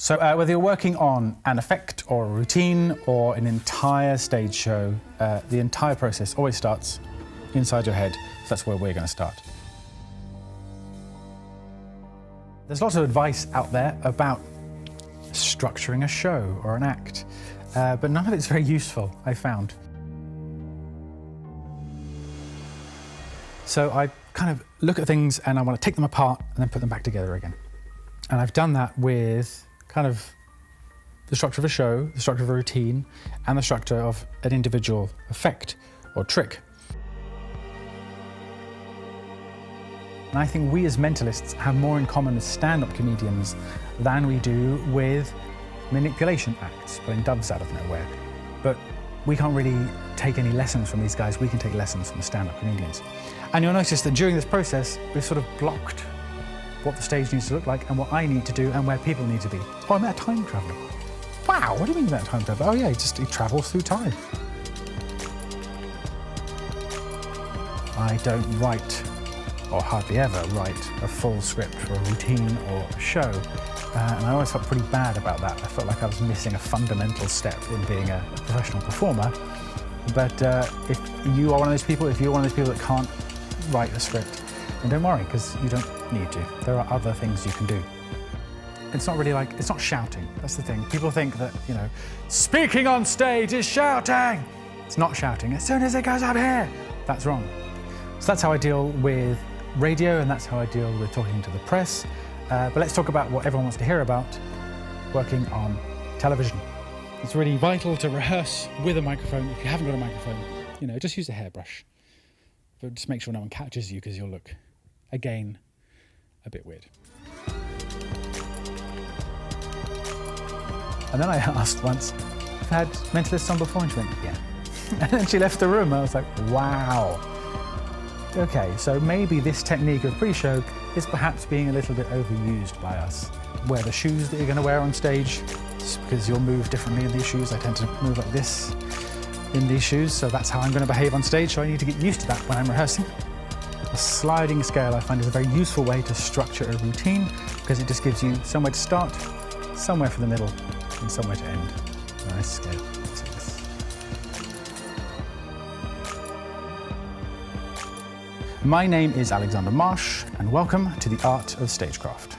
So whether you're working on an effect or a routine or an entire stage show, the entire process always starts inside your head. So that's where we're going to start. There's lots of advice out there about structuring a show or an act, but none of it's very useful, I found. So I kind of look at things and I want to take them apart and then put them back together again. And I've done that with kind of the structure of a show, the structure of a routine, and the structure of an individual effect or trick. And I think we as mentalists have more in common as stand-up comedians than we do with manipulation acts, pulling doves out of nowhere. But we can't really take any lessons from these guys. We can take lessons from the stand-up comedians. And you'll notice that during this process, we've sort of blocked what the stage needs to look like and what I need to do and where people need to be. Oh, I met a time traveller. Wow, what do you mean about time traveller? Oh yeah, he travels through time. I don't write, or hardly ever write, a full script for a routine or a show. And I always felt pretty bad about that. I felt like I was missing a fundamental step in being a professional performer. But if you are one of those people, if you're one of those people that can't write a script, then don't worry, because you don't need to. There are other things you can do. It's not really like, it's not shouting, that's the thing. People think that, you know, speaking on stage is shouting. It's not shouting, as soon as it goes up here. That's wrong. So that's how I deal with radio, and that's how I deal with talking to the press. But let's talk about what everyone wants to hear about, working on television. It's really vital to rehearse with a microphone. If you haven't got a microphone, you know, just use a hairbrush. But just make sure no one catches you, because you'll look, again, a bit weird. And then I asked once, I've had mentalists on before, and she went, yeah. And then she left the room, and I was like, wow. Okay, so maybe this technique of pre-show is perhaps being a little bit overused by us. Wear the shoes that you're going to wear on stage, because you'll move differently in these shoes. I tend to move like this in these shoes, so that's how I'm going to behave on stage, so I need to get used to that when I'm rehearsing. A sliding scale I find is a very useful way to structure a routine, because it just gives you somewhere to start, somewhere for the middle, and somewhere to end. A nice scale. My name is Alexander Marsh, and welcome to the Art of Stagecraft.